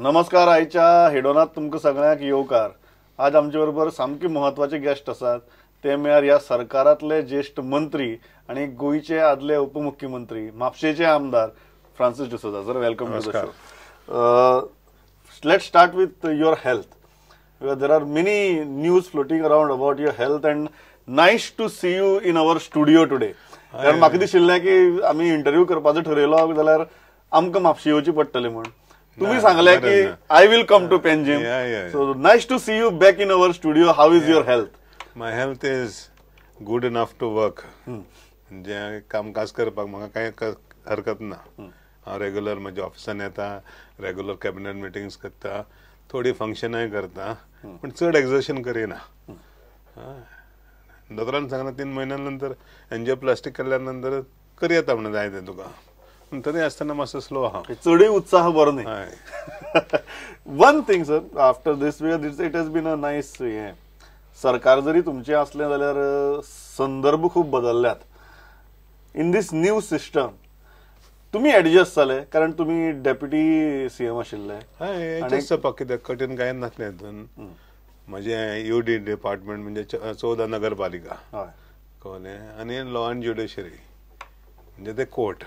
नमस्कार. आयच्या हेडोनात तुमकां सगळ्यांक येवकार. आज आमचे बरोबर सामके महत्वाचे गेस्ट आसात. ते म्हळ्यार ह्या सरकारांतले ज्येष्ठ मंत्री आणि गोयचे आदले उपमुख्यमंत्री म्हापशेचे आमदार Francis D'Souza. Sir, welcome to the show. Let's start with your health. There are many news floating around about your health and nice to see you in our studio today. कारण म्हाका दिशिल्लें की आमी इंटरव्यू करपाचो ठरयलो जाल्यार आमकां म्हापशे येवची पडटलें म्हण. तुम्ही सांगले की I will come to Panjim. So nice to see you back in our studio. How is your health? My health is good enough to work. म्हणजे कामकाज करपाक म्हाका कांय हरकत ना. हांव रेग्युलर म्हज्या ऑफिसान येता, रेग्युलर कॅबिनेट मिटिंग्स करता, थोडी फंक्शनाय करता, पण चड एक्झर्शन करिना. दोतोरान सांगला 3 महिन्यानंतर एंजियोप्लास्टी केल्या नंतर करी येता म्हणून जाय तें तुका. पण तरी आसतना मातसो स्लो आहा. चडूय उत्साह बरो न्ही. One thing sir, after this it has been a nice हे. सरकार जरी तुमचे असले जाल्यार संदर्भ खूप बदलल्यात. इन दिस न्यू सिस्टम तुम्ही ऍडजस्ट जाले कारण तुम्ही डेप्युटी सीएम आशिल्ले. ऍडजस्ट जावपाक कित्याक कठीण कांय नासलें हितून. म्हजे यूडी डिपार्टमेंट म्हणजे 14 नगरपालिका कळ्ळें, आनी लॉ अँड ज्युडिशरी म्हणजे ते कोर्ट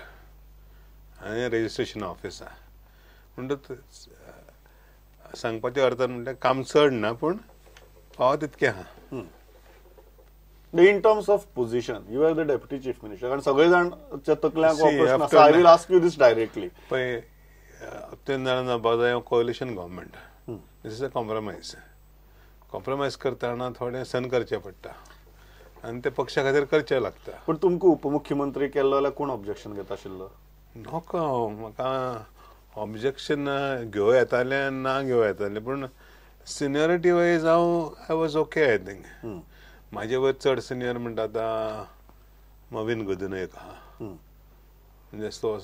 आनी रेजिस्ट्रेशन ऑफिस. म्हणटा सांगपाचें अर्थ म्हणजे काम चड ना पूण फावो तितकें आहा. In terms of position, you are the deputy chief minister. कारण सगळे जाण तकल्यांक ऑपरेशन आसा. I will ask you this directly. पळय, 3 जाणां जावपाक कोalition government. This is a compromise. Compromise करतना थोडें सहन करचें पडटा आनी ते पक्षा खातीर करचें लागता. पण तुमकां उपमुख्यमंत्री केल्लो जाल्यार कोण ऑब्जेक्शन घेता आशिल्लो? नोका, म्हाका ऑब्जेक्शन घेवं येतालें ना घेवं येतालें, पूण seniority wise I was okay. I think म्हाजे वयर चड सिनियर म्हणटा आतां मवीन गुदिनयक आहा. म्हणजे तो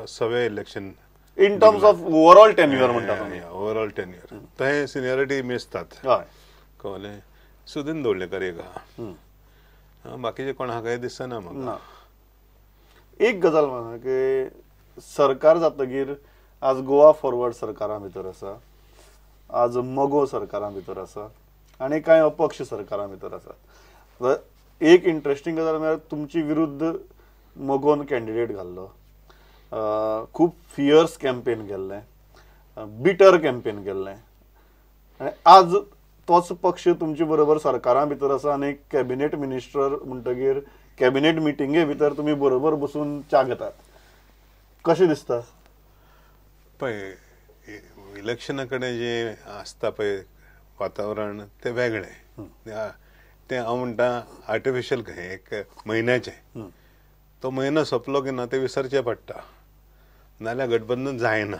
6वें election in terms of overall tenure म्हणटा. ओवरऑल टेन्युअर थंय सिनियरिटी मेजतात. कळ्ळें. सुदीन दवळ्ळेकर एक आहा. बाकीचे कोण आहा काय दिसना म्हाका. एक गजाल म्हणा की सरकार जातकीर आज गोवा फॉरवर्ड सरकारा भितर आसा, आज मगो सरकारा भितर आसा आणि कांय अपक्ष सरकारा भितर आसा. एक इंटरेस्टिंग गजाल म्हळ्यार तुमची विरुद्ध मगोन कॅन्डिडेट घाल्लो. खूप फियर्स कॅम्पेन केल्लें, बिटर कॅम्पेन केल्लें, आनी आज तोच पक्ष तुमचे बरोबर सरकारा भितर आसा आनी कॅबिनेट मिनिस्टर म्हणटकीर कॅबिनेट मिटिंगे भितर तुम्ही बरोबर बसून च्या घेतात. कशें दिसता? पळय, इलेक्शना कडेन जे आसता पळय वातावरण ते वेगळें. ते हांव म्हणटा आर्टिफिशियल कहें एक म्हयन्याचें. तो म्हयनो सोंपलो की ना ते विसरचें पडटा, नाल्यार गठबंधन जायना.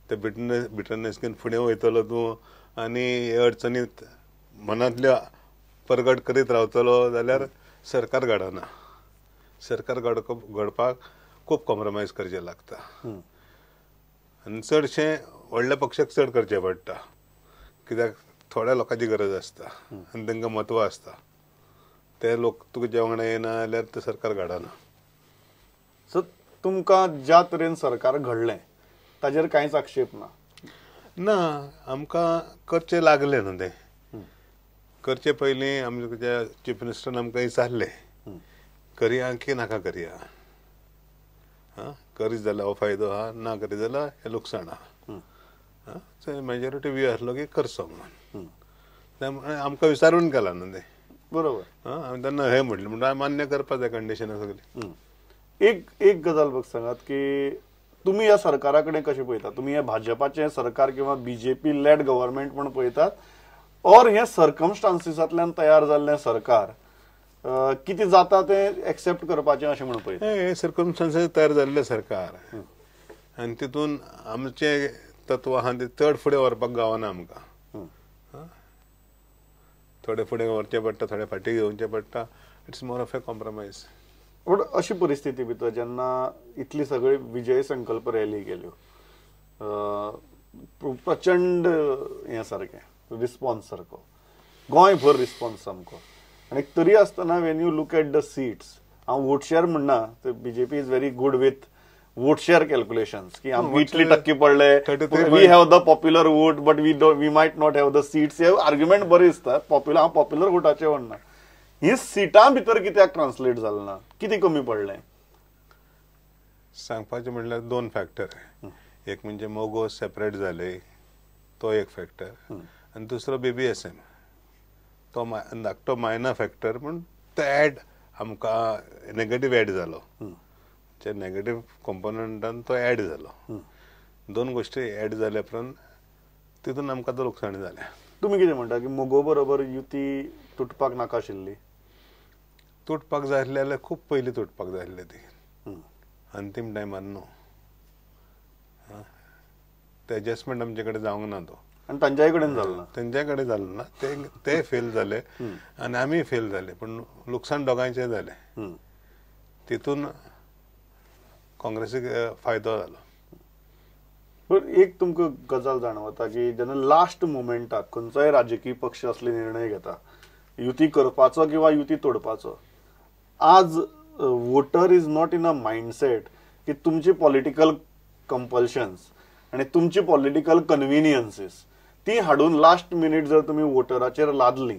ते बिटरनेसकेन फुडें वयतलो तूं आनी अडचणीत मनांतल्यो परगट करीत रावतलो जाल्यार सरकार घडना. सरकार घडपाक खूब कॉम्प्रोमायज करचें लागता आनी चडशें व्हडल्या पक्षाक चड करचें पडटा, कित्याक थोड्या लोकांची गरज आसता आनी तांकां म्हत्व आसता. ते लोक तुजे वांगडा येना जाल्यार ते सरकार घडना. सो तुमकां ज्या तरेन सरकार घडलें ताजेर कांयच आक्षेप ना? ना, आमकां करचें लागलें न्हू. तें करचे पयलीं आमच्या चीफ मिनिस्टरान आमकां विचारलें करया की नाका करया. करीत जाल्यार हो फायदो आहा, ना करीत जाल्यार हे लुकसाण आहा. मेजॉरिटी व्यू आसलो की करचो म्हणून. आमकां विचारून केला न्हू तें. बरोबर. हांवें तेन्ना हें म्हटलें म्हणून मान्य करपाक जाय कंडिशनां सगळीं. एक गजाल बघ सांगात की तुम्ही या सरकारा कडेन कशें पळयतात? तुम्ही हे भाजपाचें सरकार किंवा बीजेपी लेड गव्हर्नमेंट म्हण पळयतात, और हे सर्कमस्टान्सिसांतल्यान तयार जाल्लें सरकार कितें जाता तें एक्सेप्ट करपाचें अशें म्हणून पळयतात? हे सर्कमस्टान्सीस तयार जाल्लें सरकार आनी तितून आमचें तत्व आहा तें चड फुडें व्हरपाक गावना आमकां. थोडे फुडें व्हरचें पडटा, थोडे फाटीं घेवचें पडटा. It's more of A compromise. पूण अशी परिस्थिती भितर जेन्ना इतली सगळी विजय संकल्प रॅली केल्यो, प्रचंड हें सारकें रिस्पॉन्स सारको गोंयभर रिस्पॉन्स सामको, आनी तरी आसतना when you look at the seats, हांव वोट शेअर म्हणना, BJP is very good with vote share calculations की आमकां vote इतली share टक्के पडले 33 we have the popular vote but we might not have the seats हे आर्ग्युमेंट बरे दिसतात हांव पॉप्युलर वोटाचें म्हणना ही सिटां भितर कित्याक ट्रान्सलेट जालें ना कितें कमी पडलें सांगपाचें म्हणल्यार दोन फॅक्टर एक म्हणजे मोगो सेपरेट जाले तो एक फॅक्टर आनी दुसरो BBSM तो धाकटो मायनर फॅक्टर पूण तो एड आमकां नेगेटीव एड जालो जे नेगेटीव कॉम्पोनंटान तो एड जालो दोन गोश्टी एड जाल्या उपरांत तितून आमकां तो लुकसाण जालें तुमी कितें म्हणटा की मोगो बरोबर युती तुटपाक नाका आशिल्ली तुटपाक जाय आसली जाल्यार खूब पयलीं तुटपाक जाय आसली ती अंतीम टायमार न्हू ते एडजस्टमेंट आमचे कडेन जावंक ना तो आनी तांच्याय कडेन जालो ना तेंच्या कडेन जालो ना ते फेल जाले आनी आमी फेल जाले पूण लुकसाण दोगांयचें जालें तितून काँग्रेसीक फायदो जालो पण एक तुमकां गजाल जाणवता की जेन्ना लास्ट मोमेंटाक खंयचोय राजकीय पक्ष असले निर्णय घेता युती करपाचो किंवा युती तोडपाचो आज voter is not in a mindset की तुमची पॉलिटिकल कंपल्शन्स आणि तुमची पॉलिटिकल कन्व्हिनियन्सीस ती हाडून लास्ट मिनिट जर तुम्ही वोटराचेर लादली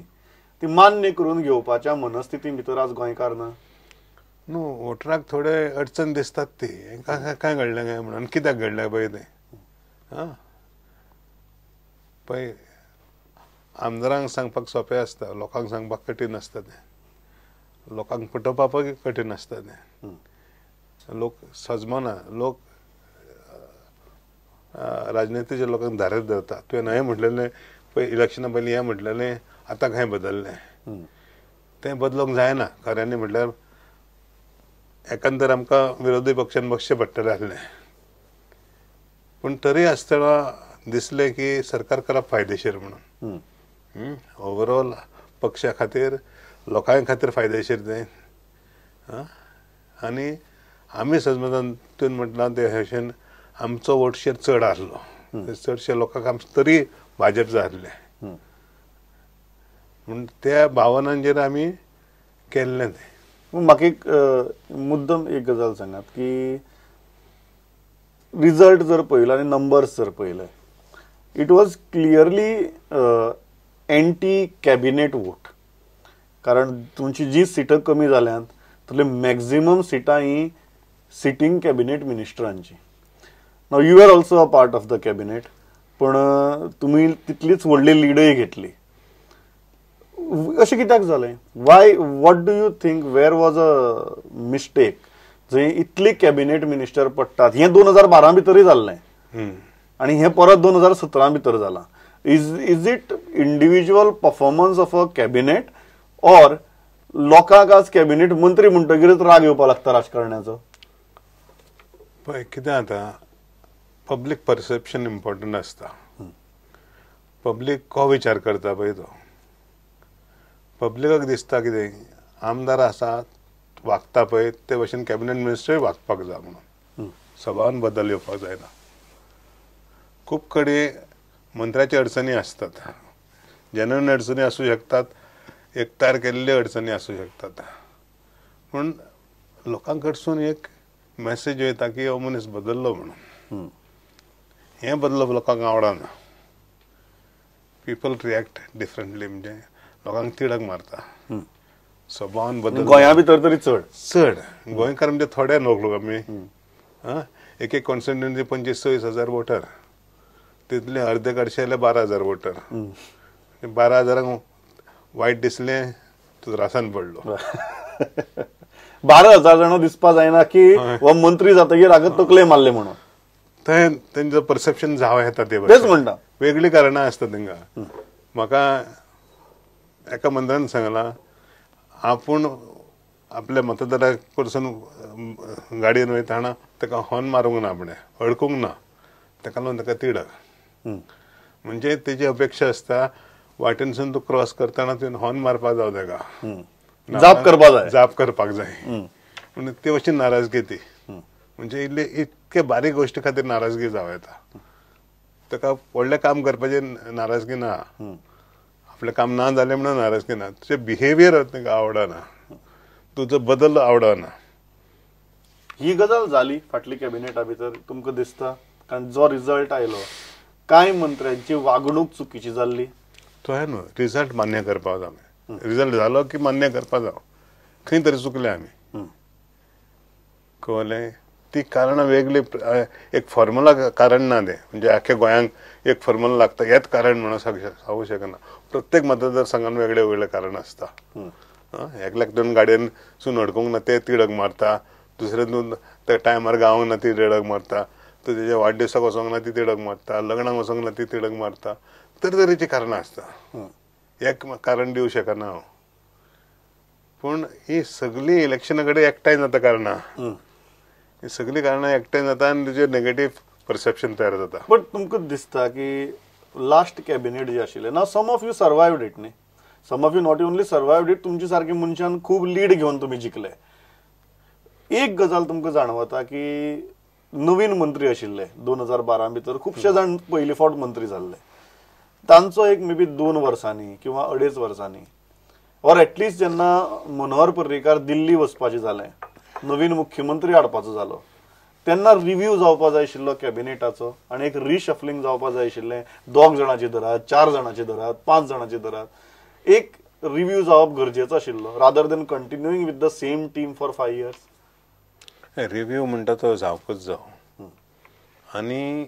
ती मान्य करून घेवपाच्या मनस्थिती भितर आज गोंयकार ना न्हू वोटराक थोडे अडचण दिसतात ती काय घडलें काय म्हणून कित्याक घडलें पळय तें पळय आमदारांक सांगपाक सोंपें आसता लोकांक सांगपाक कठीण आसता तें लोकांक पटोवपाक कठीण आसता तें लोक सजमना लोक राजनितीच्या लोकांक धारेर धरता तुवें हें म्हटलेलें पळय इलेक्शना पयलीं हें म्हटलेलें आतां खंय बदललें तें बदलोवंक जायना खऱ्यांनी म्हटल्यार एकंदर आमकां विरोधी पक्षान बसचें पडटलें आसलें पूण तरी आसतना दिसलें की सरकार करप फायदेशीर म्हणून ओवरऑल पक्षा खातीर लोकां खातीर फायदेशीर तें आनी आमी सजमतान तुवें म्हटलां ते हशेन आमचो वोट शेअर चड आसलो चडशे लोकांक आमचे तरी भाजप जाय आसलें म्हूण त्या भावनांचेर आमी केल्लें तें म्हाका एक मुद्दम एक गजाल सांगात की रिजल्ट जर पळयलो आनी नंबर्स जर पळयले it was clearly anti cabinet vote कारण तुमची जी सिटां कमी जाल्यांत तातूंतली मॅक्झिमम सिटां ही सिटींग कॅबिनेट मिनिस्टरांची नाव you are also a part of the cabinet पण तुम्ही तितलीच व्हडली लीडय घेतली अशें कित्याक जालें why what do you think where was a mistake जंय इतली कॅबिनेट मिनिस्टर पडटात हें 2012 भितरय जाल्लें आनी हें परत 2017 भितर जालां is it individual performance of a cabinet or लोकांक आज कॅबिनेट मंत्री म्हणटकीरच राग येवपाक लागता राजकारण्याचो पळय कितें जाता पब्लीक परसेप्शन इम्पॉर्टंट आसता पब्लीक को विचार करता पळय तो पब्लिकाक दिसता कितें आमदार आसा वागता पळय ते भशेन कॅबिनेट मिनिस्टरूय वागपाक जाय म्हणून सभावान बदल येवपाक जायना खूब कडेन मंत्र्याचे अडचणी आसतात जेन्युइन अडचणी आसूं शकतात एकठांय केल्ल्यो अडचणी आसूं शकतात पूण लोकां कडसून एक मॅसेज वयता की हो मनीस बदल्लो म्हणून हें बदलप लोकांक आवडना पीपल रिएक्ट डिफरंटली म्हणजे लोकांक तिडक मारता सभावान बदल गोंया भितर तरी चड गोंयकार म्हणजे थोडे लोक आमी एक कॉन्स्टिट्युएन्सी 25-26,000 वोटर तितले अर्दे कडशे 12,000 वोटर 12,000 वायट दिसलें तूं रासान पडलो 12,000 जाणां दिसपा जायना की हो मंत्री जातकीर हाका तकले मारले म्हणून तेंचो परसेप्शन जावं येता तेच म्हणटा वेगळी कारणां आसता तेंकां म्हाका एका मंत्र्यान सांगलां आपूण आपल्या मतदाराक कडसून गाडयेन वयताना ताका हॉर्न मारूंक ना आपणें अडकूंक ना ताका लागून ताका तिडक म्हणजे तेजी अपेक्षा आसता वाटेनसून तूं क्रॉस करतना तुवें हॉर्न मारपाक जाय ताका जाप करपाक जाय पूण ते भशेन नाराजगी ती म्हणजे इतके बारीक गोश्टी खातीर नाराजगी जावं येता ताका व्हडलें काम करपाची नाराजगी ना आपलें काम ना जालें म्हणून नाराजगी ना तुजें बिहेवियर तांकां आवडना तुजो बदल आवडना ही गजाल जाली फाटली कॅबिनेटा भितर तुमकां दिसता? कारण जो रिझल्ट आयलो कांय मंत्र्यांची वागणूक चुकीची जाल्ली. तो आहे न्हू, रिझल्ट मान्य करपाक जाय आमी. रिझल्ट जालो की मान्य करपाक जाय. खंय तरी चुकले आमी. कळ्ळें? ती कारणां वेगळी, एक फॉर्म्युला कारण ना ते. म्हणजे आख्या गोंयांक एक फॉर्म्युला लागता हेच कारण म्हणून सांगू शकना. प्रत्येक मतदारसंघान वेगळे वेगळे कारण आसता. एकल्याक दोन गाडयेनसून अडकूंक ना ते तिडक मारता, दुसरे दोन त्या टायमार गावंक ना ती तिडक मारता, तो तेज्या वाडदिवसाक वचोंक ना ती तिडक मारता, लग्नाक वचोंक ना ती तिडक मारता. तरेतरेची कारणां आसता. एक कारण दिवं शकना हांव. पूण ही सगळी इलेक्शना कडेन एकठांय जाता कारणां. ही सगळी कारणां एकठांय जाता आनी तेजेर नेगेटीव परसेप्शन तयार जाता. बट तुमकां दिसता की लास्ट कॅबिनेट जे आशिल्लें ना, some of you survived it न्ही. Some of you not only survived it, तुमच्या सारकी मनशान खूब लीड घेवन तुमी जिखले. एक गजाल तुमकां जाणवता की नवीन मंत्री आशिल्ले 2012 भितर खुबशे जाण पयली फावट मंत्री जाल्ले, तांचो एक मे बी 2 वर्सांनी किंवा 2.5 वर्सांनी ऑर एटलिस्ट जेन्ना मनोहर पर्रीकार दिल्ली वचपाचें जालें, नवीन मुख्यमंत्री हाडपाचो जालो, तेन्ना रिव्ह्यू जावपा जाय आशिल्लो कॅबिनेटाचो आनी एक रिशफलिंग जावपा जाय आशिल्लें. 2 जाणांची धरात, 4 जाणांची धरात, 5 जाणांची धरात. एक रिव्ह्यू जावप गरजेचो आशिल्लो rather than continuing with the same team for 5 years. Review म्हणटा तो जावपूच जावं. आनी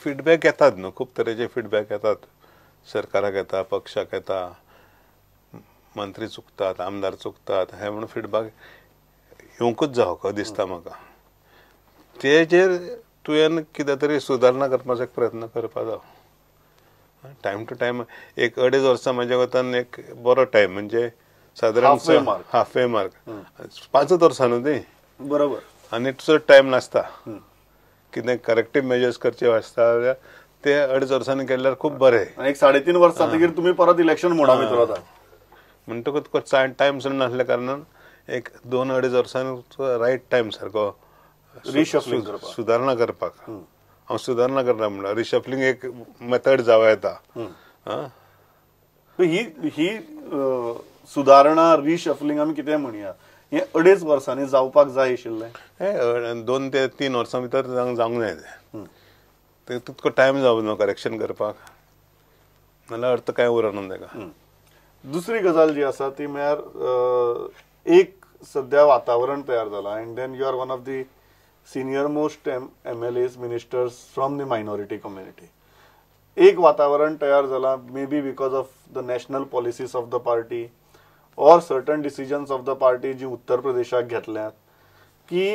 फीडबॅक येतात न्हू, खूब तरेचे फीडबॅक येतात. सरकाराक येता, पक्षाक येता, मंत्री चुकतात, आमदार चुकतात, हे म्हणून फीडबॅक येवंकूच जावं कशें दिसता म्हाका. तेजेर तुवें कितें तरी सुदारणा करपाचो एक प्रयत्न करपा जावो. टायम टू टायम एक 2.5 वर्सां म्हाज्या कोतान एक बरो टायम, म्हणजे सादारण हाफ वे मार्क 5 वर्सां न्हू ती. बरोबर. आनी चड टायम नासता. कितें करेक्टीव मेजर्स करचे आसता ते 2.5 वर्सांनी केल्यार खूब बरें. एक 3.5 वर्सां जातकीर तुमी परत इलेक्शन मोडा भितर वता. म्हणटकूच तुका टायम चड नासल्या कारणान एक 2-2.5 वर्सांनी रायट टायम सारको रिशफलिंग करपाक, सुदारणा करपाक. हांव सुदारणा करना म्हणटा, रिशफलिंग एक मेथड जावं येता. ही सुदारणा रिशफलिंग आमी कितें म्हणया, हे 2.5 वर्सांनी जावपाक जाय आशिल्लें. हे 2 ते 3 वर्सां भितर जावंक जाय ते. तितको टायम जावं न्हू करेक्शन करपाक, नाल्यार अर्थ कांय उरना ताका. दुसरी गजाल जी आसा ती म्हळ्यार एक सद्या वातावरण तयार जाला, and then you are one of the senior most MLAs ministers from the minority community. एक वातावरण तयार जाला, may be because of the national policies of the party और certain decisions of the party जी उत्तर प्रदेशाक घेतल्यात, की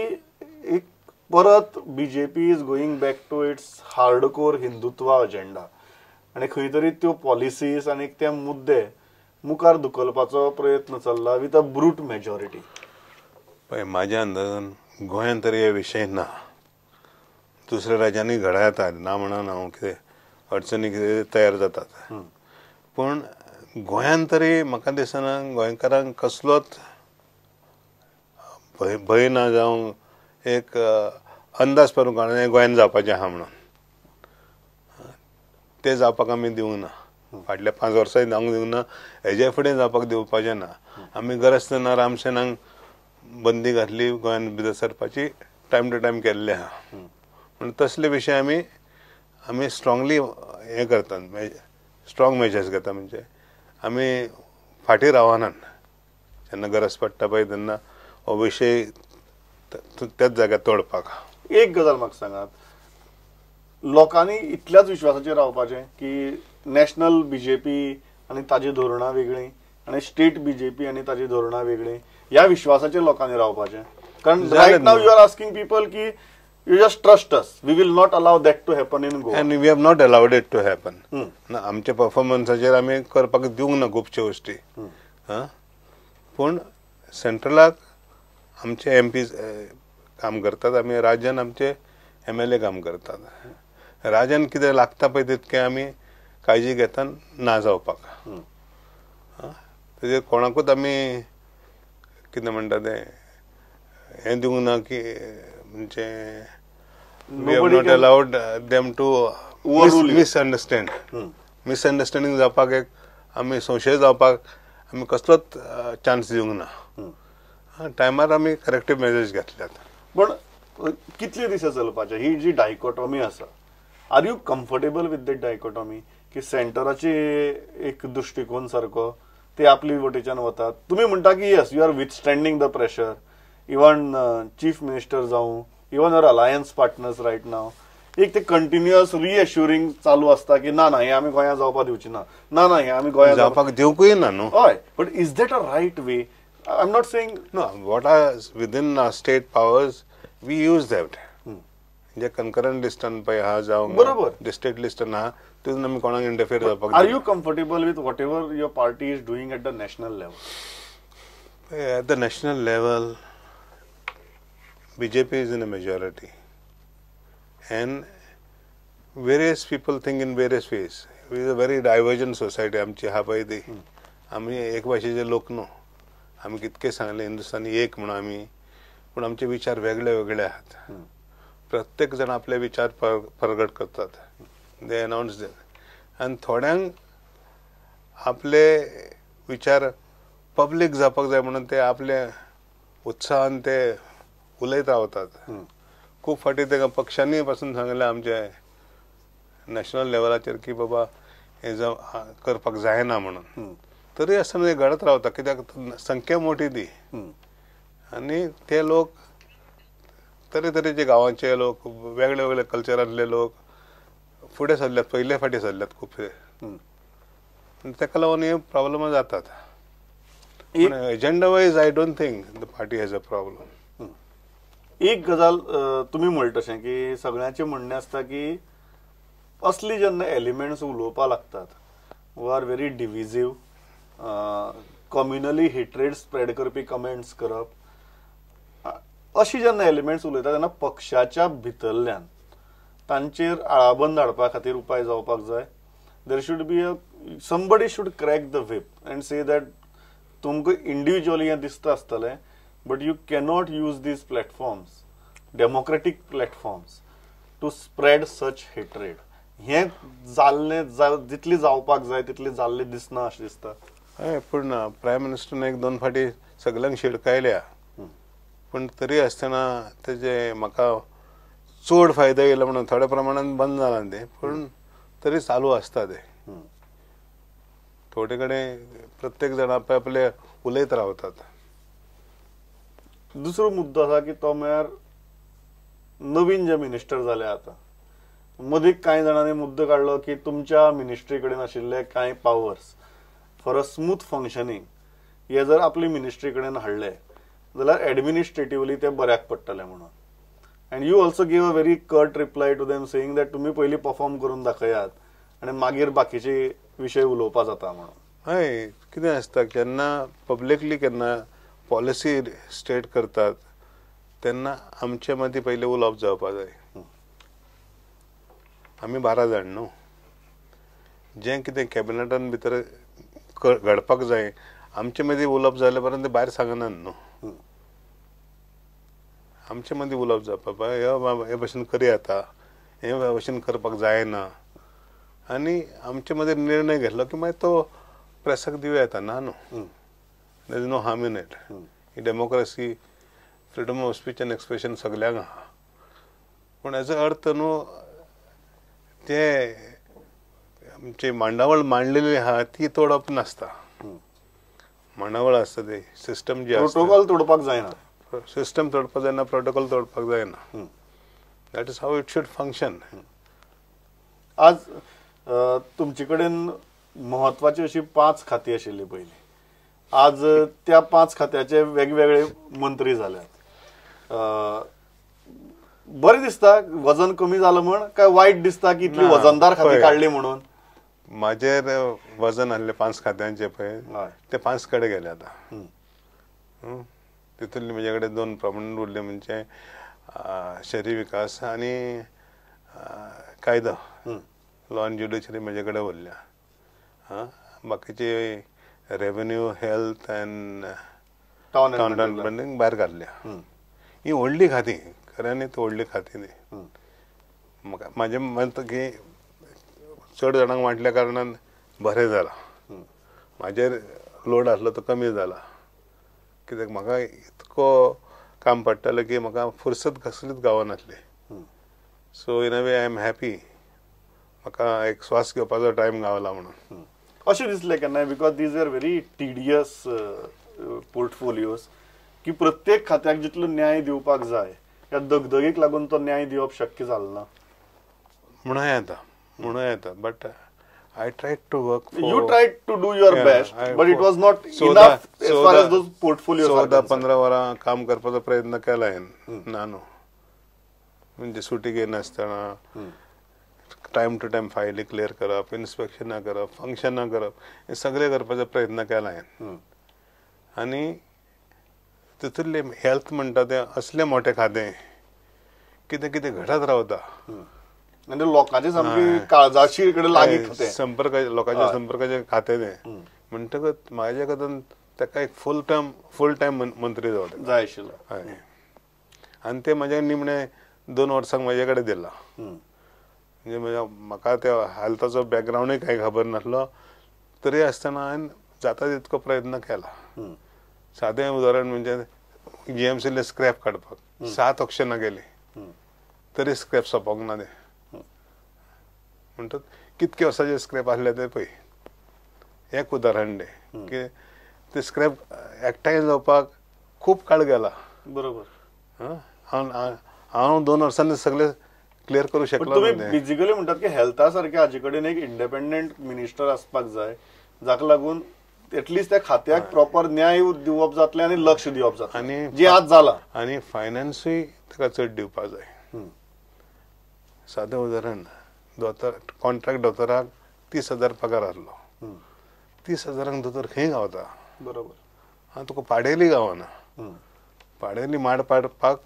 एक परत BJP is going back to its hardcore Hindutva agenda आनी खंय तरी त्यो पॉलिसीज आनी ते मुद्दे मुखार धुकलपाचो प्रयत्न चल्ला विथ अ ब्रूट मेजॉरिटी. पळय, म्हाज्या अंदाजान गोंयांत तरी हे विशय ना. दुसऱ्या राज्यांनी घडा येतात ना म्हणून हांव कितें अडचणी कितें तयार जातात, पूण गोंयांत तरी म्हाका दिसना गोंयकारांक कसलोच भंय ना जावं एक अंदाज करूंक कळना हें गोंयांत जावपाचें आहा म्हणून. तें जावपाक आमी दिवंक ना. फाटल्या 5 वर्सांनी जावंक दिवंक ना, हेजे फुडें जावपाक दिवपाचें ना. आमी गरज तेन्ना रामसेनाक बंदी घातली, गोंयांत भितर सरपाची टायम टू टायम केल्ले आहा. पूण तसले विशय आमी स्ट्रॉंगली हें करतात, स्ट्रॉंग मेजर्स घेता. म्हणजे आमी फाटीं रावनात. जेन्ना गरज पडटा पळय तेन्ना हो विशय त्याच जाग्यार तोडपाक. एक गजाल म्हाका सांगात, लोकांनी इतल्याच विश्वासाचेर रावपाचें की नॅशनल BJP आनी ताजी धोरणां वेगळीं आनी स्टेट BJP आनी ताजी धोरणां वेगळीं, ह्या विश्वासाचेर लोकांनी रावपाचें. कारण right now you are asking people की you just trust us, we will not allow that to happen in Goa, and we have not allowed it to happen. आमच्या परफॉर्मन्साचेर आमी करपाक दिवंक ना खुबश्यो गोश्टी. पूण सेंट्रलाक आमचे MPs काम करतात, आमी राज्यान आमचे MLA काम करतात. राज्यान कितें लागता पळय तितकें आमी काळजी घेता ना जावपाक. तेजेर कोणाकूच आमी कितें म्हणटा तें हें दिवंक ना की म्हणजे we have not allowed them to misunderstand. Misunderstanding जावपाक एक आमी संशय जावपाक आमी कसलोच चान्स दिवंक ना. टायमार आमी करेक्टीव मेजर्स घेतल्यात. पण कितले दीस चलपाचे ही जी डायकोटॉमी आसा, are you comfortable with that dichotomy की सेंटराची एक दृष्टिकोन सारको ते आपली वटेच्यान वतात? तुम्ही म्हणटा की yes you are withstanding the pressure, even chief minister जावं, even your alliance partners right now, एक ते कंटिन्युअस रिएश्युरिंग चालू असता की ना हे आम्ही गोंया जावपाक दिवची ना, ना हे आम्ही गोंया जावपाक दिवंकूय ना न्हू. हय, but is that a right way? I am not saying no, what are within state powers we use that. जे कन्करंट लिस्टान पळय आहा जावं बरोबर डिस्ट्रिक्ट लिस्टान आहा तितून आमी कोणाक इंटरफियर जावपाक are you comfortable with whatever your party is doing at the national level? At the national level, BJP is in a majority, and various people think in various ways. We are a very divergent society. आमची हा पळय ती आमी एक भाशेचे लोक न्हू. आमी कितके सांगले हिंदुस्थानी एक म्हणून आमी, पूण आमचे विचार वेगळे वेगळे आहात. प्रत्येक जण आपले विचार प्रगट करतात. दे अनाउन्स दॅट. आनी थोड्यांक आपले विचार पब्लीक जावपाक जाय म्हणून ते आपले उत्साहान ते उलयत रावतात. खूब फाटी ताका पक्षांनी पासून सांगलें आमचे नॅशनल लेवलाचेर की बाबा हे करपाक जायना म्हणून, तरी आसतना ते घडत रावता कित्याक संख्या मोठी ती. आनी ते लोक तरेतरेचे गांवांचे लोक, वेगळे वेगळे कल्चरांतले लोक फुडें सरल्यात, पयले फाटी सरल्यात खुबशे. ताका लागून हे प्रॉब्लम जातात. Agenda wise I don't think the party has a problem. एक गजाल तुम्ही म्हणत तशें की सगळ्यांचे म्हणणें आसता की असली जेन्ना एलिमेंट्स उलोवपा लागतात, who are very divisive, communally hatred spread करपी कमेंट्स करप, अशी जेन्ना एलिमेंट्स उलयता तेन्ना पक्षाच्या भितरल्यान तांचेर आळाबंद हाडपा खातीर उपाय जावपाक जाय. देर should be somebody should crack the whip and say that तुमकां इंडिव्हिज्युअली हें दिसता आसतलें, but you cannot use these platforms, democratic platforms, to spread such hatred. हें जाल्लें जितली जावपाक जाय तितली जाल्ली दिसना अशें दिसता. हय, पूण प्रायम मिनिस्टरान एक दोन फाटी सगळ्यांक शिडकायल्या, पूण तरी आसतना तेजे म्हाका चड फायदो येयलो म्हणून थोड्या प्रमाणान बंद जालां तें, पूण तरी चालू आसता तें. थोडे कडेन प्रत्येक जण आपले उलयत रावतात. दुसरो मुद्दो आसा की तो म्हळ्यार नवीन जे मिनिस्टर जाले आतां, मदीं कांय जाणांनी मुद्दो काडलो की तुमच्या मिनिस्ट्री कडेन आशिल्ले कांय powers for a smooth functioning हे जर आपली मिनिस्ट्री कडेन हाडले जाल्यार एडमिनिस्ट्रेटिवली ते बऱ्याक पडटले म्हणून. And you also give a very curt reply to them saying that तुम्ही पयलीं परफॉर्म करून दाखयात आनी मागीर बाकीचे विशय उलोवपा जाता म्हणून. हय, कितें आसता जेन्ना पब्लिकली केन्ना पॉलिसी स्टेट करतात तेन्ना आमचे मदीं पयलें उलोवप जावपा जाय. आमी 12 जाण न्हू, जें कितें कॅबिनेटान भितर घडपाक जाय आमचे मदीं उलोवप जाले पर्यंत ते भायर सांगनात न्हू. आमचे मदीं उलोवप जावपा हे भशेन करी येता, हे भशेन करपाक जायना, आनी आमचे मदीं निर्णय घेतलो की मागीर तो प्रेसाक दिवं येता ना न्हू. There is no harm in it. ही democracy, freedom of speech and expression सगळ्यांक आहा, पूण हेजो अर्थ न्हू ते आमची मांडावळ मांडलेली आहा ती तोडप नासता. मांडावळ आसता ती सिस्टम जी आसता, प्रोटोकॉल तोडपाक जायना, सिस्टम तोडपाक जायना, प्रोटोकॉल तोडपाक जायना. That is how it should function. आज तुमचे कडेन महत्वाची अशी 5 खाती आशिल्ली पयली, आज त्या 5 खात्याचे वेगवेगळे मंत्री जाल्यात. बरें दिसता वजन कमी जालें म्हण काय वायट दिसता की इतली वजनदार खाती काडली म्हणून? म्हाजेर वजन आसले 5 खात्यांचे पळय ते 5 कडेन गेले आतां. तितूंतले म्हजे कडेन 2 प्रमाण उरले, म्हणजे शहरी विकास आनी कायदो, लॉ अँड ज्युडिशरी म्हजे कडेन उरल्या. बाकीचे revenue, health and town development भायर काडल्या. ही व्हडली खाती, खऱ्यांनी ती व्हडली खाती न्ही. म्हाजें मत की चड जाणांक वांटल्या कारणान बरें जालां. म्हाजेर लोड आसलो तो कमी जाला, कित्याक म्हाका इतको काम पडटलें की म्हाका फुर्सत कसलीच गावनासली. So in a way I am happy, म्हाका एक श्वास घेवपाचो टायम गावला म्हणून. अशें दिसलें केन्नाय, because these are very tedious portfolios, की प्रत्येक खात्याक जितलो न्याय दिवपाक जाय त्या दगदगीक लागून तो न्याय दिवप शक्य जालें ना म्हणून येता. But I tried to work for... You tried to do your best, but it was not enough as far as those portfolios are concerned. 14-15 वरां काम करपाचो प्रयत्न केला हांवें नानू. म्हणजे सुटी घेनासतना टायम टू टायम फायली क्लियर करप, इन्स्पेक्शनां करप, फंक्शनां करप, हे सगळे करपाचो प्रयत्न केला हांवें. आनी तितूंतले हेल्थ म्हणटा तें असलें मोठें खातें, कितें कितें घडत रावता. म्हणजे लोकांचे सामकी काळजाशी कडेन लागीं खातें, लोकांच्या संपर्काचें खातें तें. म्हणटकच म्हाज्या खातीर ताका एक फूल टायम मंत्री जाय आशिल्लो. हय. आनी ते म्हाज्या निमणे 2 वर्सांक म्हाजे कडेन दिला. म्हणजे म्हाका त्या हेल्थाचो बॅकग्रावंडूय कांय खबर नासलो, तरी आसतना हांवें जाता तितको प्रयत्न केला. सादें उदाहरण म्हणजे GMCले स्क्रॅप काडपाक 7 ऑक्शनां गेलीं, तरी स्क्रॅप सोंपोंक ना तें. म्हणटात कितके वर्साचे स्क्रॅप आसले ते पळय. एक उदाहरण दे की ते स्क्रॅप एकठांय जावपाक खूब काळ गेला. बरोबर. हांव 2 वर्सांनी सगळे क्लियर करू शकलो. तुम्ही बेसिकली म्हणटात की हेल्था सारख्या हाचे कडेन एक इंडिपेंडंट मिनिस्टर आसपाक जाय, जाका लागून एटलिस्ट त्या खात्याक प्रॉपर न्याय दिवप जातलें आनी लक्ष दिवप जातलें, जे आज जाला. आनी फायनान्सूय ताका चड दिवपाक जाय. सादें उदाहरण, कॉन्ट्रॅक्ट दोतोराक 30,000 पगार आसलो. 30,000 दोतोर खंय गावता? बरोबर. तुका पाडेली गावना. पाडेली माड पाडपाक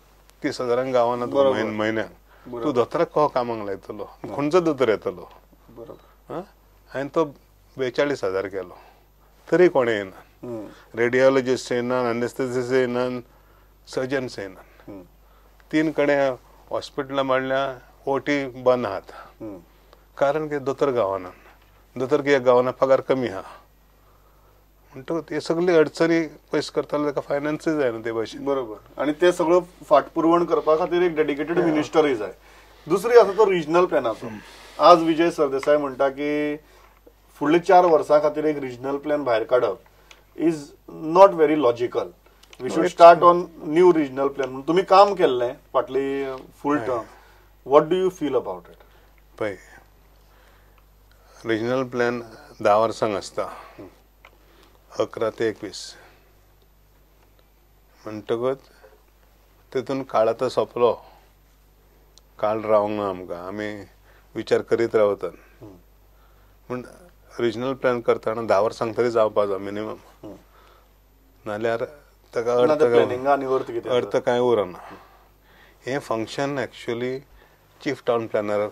30,000 गावना म्हयन्याक. तूं दोतोराक कहो कामाक लायतलो? खंयचो दोतोर येतलो? बरोबर. हांवें तो 42,000 केलो, तरी कोणें येना. रेडिओलॉजिस्ट येना, एनेस्थेसिस्ट येना, सर्जन्स येना. 3 कडेन हॉस्पिटलां म्हणल्यार OT बंद आहात. कारण की दोतोर गावना. दोतोर कित्याक गावना? पगार कमी आहा. म्हणटकच हे सगळी अडचणी पयस करताले ताका फायनान्सूय जाय ना ते भाशेन. बरोबर. आनी ते सगळं फाटपुरवण करपा खातीर एक डेडिकेटेड मिनिस्टरूय जाय. दुसरी आसा तो रिजनल प्लॅनाचो. आज विजय सरदेसाय म्हणटा की फुडले 4 वर्सां खातीर एक रिजनल प्लॅन भायर काडप is not very logical. We should start on new regional plan. तुम्ही काम केल्लें फाटली full term. What do you feel about it? पळय, रिजनल प्लॅन 10 वर्सांक आसता, 11 ते 21. म्हणटकच तितून काळ आतां सोंपलो. काळ रावंक ना आमकां, आमी विचार करीत रावतात. पूण रिजनल प्लॅन करतना 10 वर्सांक तरी जावपा जाय मिनिमम, नाल्यार ताका अर्थ कांय उरना. हें function actually chief town planner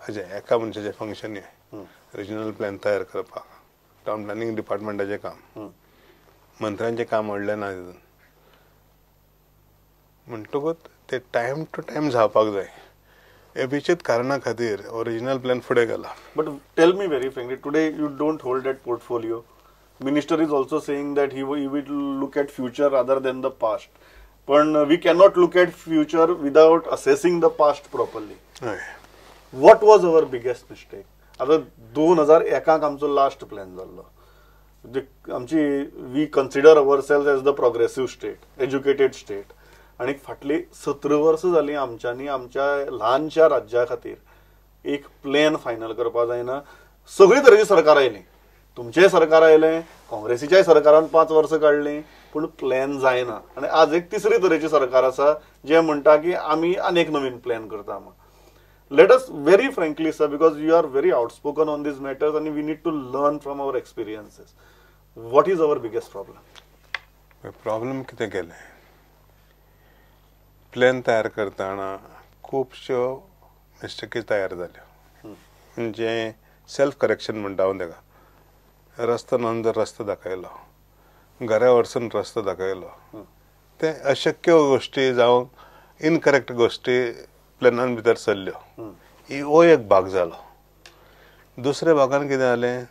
हाजें एका मनशाचें फंक्शन हें. रिजनल प्लॅन तयार करपाक टावन प्लॅनिंग डिपार्टमेंटाचें काम, मंत्र्यांचें काम व्हडलें ना तितून. म्हणटकूच ते टायम टू टायम जावपाक जाय. हे विचित कारणां खातीर ओरिजिनल प्लॅन फुडें गेला. But tell me very frankly, today you don't hold that portfolio. Minister is also saying that he will look at future rather than the past. पण we cannot look at future without assessing the past properly. What was our biggest mistake? आता 2001 आमचो last plan जाल्लो. आमची we consider ourselves as the progressive state, educated state. आणि फाटली 17 वर्सां जालीं आमच्यांनी आमच्या ल्हानशा राज्या खातीर एक प्लॅन फायनल करपा जायना. सगळी तरेची सरकार आयलीं, तुमचेंय सरकार आयलें, काँग्रेसीच्याय सरकारान 5 वर्सां काडलीं, पूण प्लॅन जायना. आनी आज एक तिसरी तरेची सरकार आसा जे म्हणटा की आमी आनीक नवीन प्लॅन करता म्हणून. Let us very frankly sir, because you are very outspoken on these matters and we need to learn from our experiences. What is our biggest problem? Problem कितें केलें? प्लॅन तयार करतना खुबश्यो मिस्टेकी तयार जाल्यो. म्हणजे सेल्फ करेक्शन म्हणटा हांव ताका. रस्तो नंतर रस्तो दाखयलो, घरा वरसून रस्तो दाखयलो. ते अशक्य गोश्टी जावं इनकरेक्ट गोश्टी प्लॅनान भितर सरल्यो. हो एक भाग जालो. दुसऱ्या भागान कितें जालें?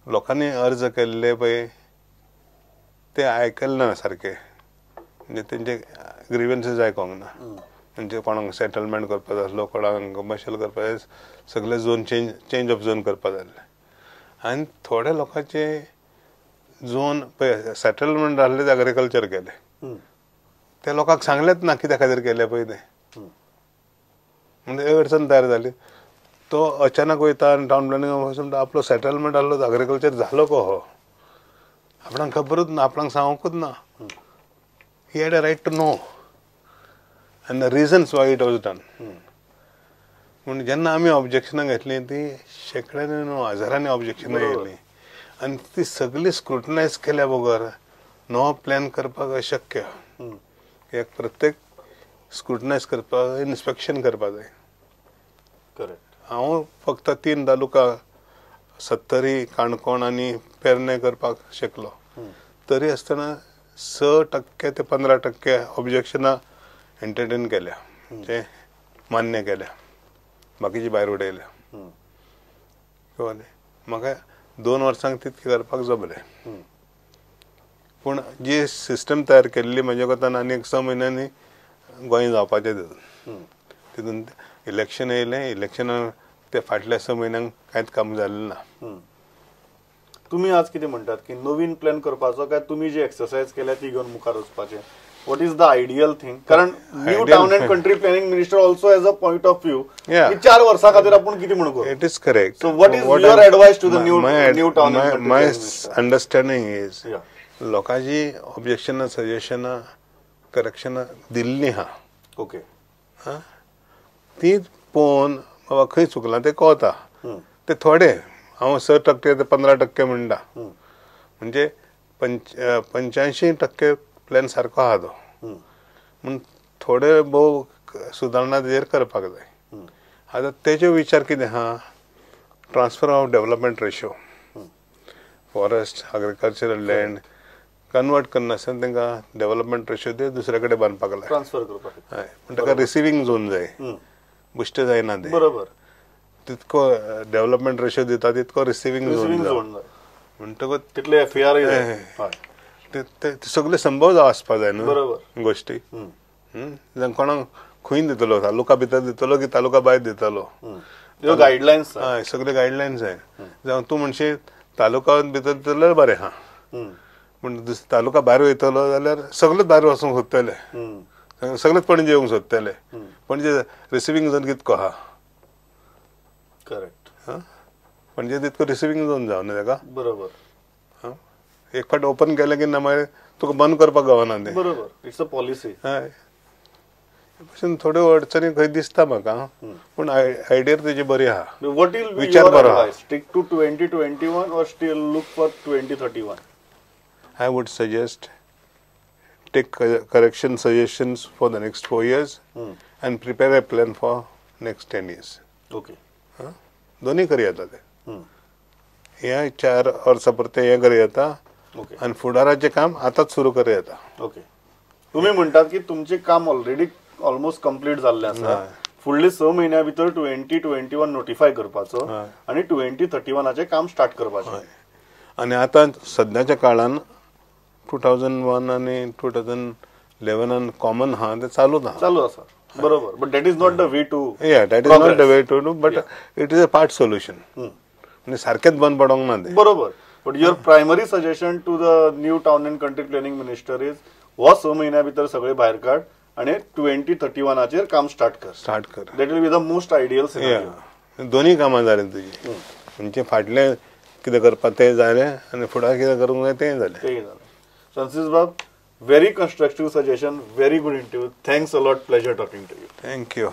लोकांनी अर्ज केल्ले पळय ते आयकले ना सारके. म्हणजे तेंचे ग्रीव्हन्सीस आयकोंक ना. म्हणजे कोणाक सेटलमेंट करपाक जाय आसलो, कोणाक कमर्शियल करपाक जाय, सगळे झोन चेंज ऑफ झोन करपाक जाय. आनी थोड्या लोकांचे झोन पळय सेटलमेंट जाल्ले एग्रीकल्चर केले, ते लोकांक सांगलेच ना कित्या खातीर केले पळय ते. म्हणजे अडचण तयार जाली. तो अचानक वयता आनी टावन प्लॅनिंग ऑफिस म्हणटा आपलो सेटलमेंट आसलो एग्रीकल्चर झालो हो, आपणाक खबरूच ना, आपणाक सांगूंकूच ना. He had a right to know and the reasons why it was done. पूण जेन्ना आमी ऑब्जेक्शनां घेतलीं ती शेकड्यांनी न्हू हजारांनी ऑब्जेक्शनां घेतलीं आनी ती सगळी स्क्रुटनायज केल्या बगर नवो प्लॅन करपाक अशक्य. एक प्रत्येक स्क्रुटनायज करपाक इन्स्पेक्शन करपाक जाय. करेक्ट. हांव फक्त 3 तालुका सत्तरी, काणकोण आनी पेरणे करपाक शकलो. तरी आसतना 6% ते 15% ऑब्जेक्शनां एंटरटेन केल्या, म्हणजे मान्य केल्या, बाकीची भायर उडयल्या. कळ्ळें. म्हाका 2 वर्सांक तितकें करपाक जमलें. पूण जी सिस्टम तयार केल्ली म्हज्या कोतान आनी 6 म्हयन्यांनी गोंय जावपाचें तितून इलेक्शन येयलें. इलेक्शनाक ते फाटल्या 6 म्हयन्यांक कांयच काम जाल्लें ना. तुम्ही आज कितें म्हणटात की नवीन प्लॅन करपाचो काय तुम्ही जी एक्सरसाइज केल्या ती घेवन मुखार वचपाचें? What is the ideal thing? कारण new town and country planning minister also has a point of view की 4 वर्सां खातीर आपण कितें म्हणून करू. It is correct. So what is your advice to the new town? My understanding is लोकांची ऑब्जेक्शनां, सजेशनां, करेक्शनां दिल्लीं आहा. ओके. ती पळोवन बाबा खंय चुकलां तें कळटा. ते थोडे हांव 6% ते 15% म्हणटा, म्हणजे 85% प्लॅन सारको आहा तो. पूण थोडे भोव सुदारणा तेजेर करपाक जाय. आतां तेजो विचार कितें आहा? Transfer of development ratio, forest, agricultural land convert करनासतना तांकां डेव्हलपमेंट रेशो ते दुसरे कडेन बांदपाक लाय, ट्रान्सफर करपाक. हय. पूण ताका रिसिवींग झोन जाय, बुश्टे जायना ते. बरोबर. तितको डेव्हलपमेंट रेशो दिता तितको रिसिवींग झोन जाय. म्हणटकूच तितले एफआर ते सगळे संभव जाव आसपाक जाय न्हू. बरोबर गोश्टी. कोणाक खंय दितलो, तालुका भितर दितलो की तालुका भायर दितलो, गायडलायन्स. हय, सगळे गायडलायन्स जाय. जावं तूं म्हणशी तालुका भितर दितलो बरें आहा, पूण तालुका भायर वयतलो जाल्यार सगळेच भायर वचूंक सोदतले, सगळेच पणजे येवंक सोदतले. पणजे रिसिवींग झोन कितको आहा? करेक्ट. पणजे तितको रिसिवींग झोन जावं न्हू ताका. बरोबर. एक फावट ओपन केलें की ना मागीर तुका बंद करपाक गावना ते. बरोबर. It's a policy. हय. भशेन थोड्यो अडचणी खंय दिसता म्हाका, पूण आयडिया तेजी बरी आहा. वॉट इज विचार बरो आहा. Stick to 2021 or still look for 2031? I would suggest take correction suggestions for the next 4 years and prepare a plan for next 10 years. Okay. दोन्ही करी येता ते. ह्या 4 वर्सां परते हें करी येता आनी फुडाराचें काम आतांच सुरू करी येता. ओके. तुम्ही म्हणटात की तुमचें काम ऑलरेडी ऑलमोस्ट कंप्लीट जाल्लें आसा. फुडले 6 म्हयन्यां भितर 2021 नोटिफाय करपाचो आनी 2031 काम स्टार्ट करपाचें. आनी आतां सद्याच्या काळान 2001 आनी 2011 कॉमन आहा ते चालू आसा. बरोबर. But that is not the way to. That is not the way to do, but it is a part solution. म्हणजे सारकेंच बंद पडोंक ना ते. बरोबर. But your primary suggestion to the new town and country planning minister is हो 6 म्हयन्यां भितर सगळे भायर काड आनी 2031 काम स्टार्ट कर. That will be the most ideal scenario. दोन्ही कामां जालें तुजी. म्हणजे फाटलें कितें करपाक तें जालें आनी फुडार कितें करूंक जाय तें जालें. Francis Bab, very constructive suggestion, very good interview. Thanks a lot. Pleasure talking to you. Thank you.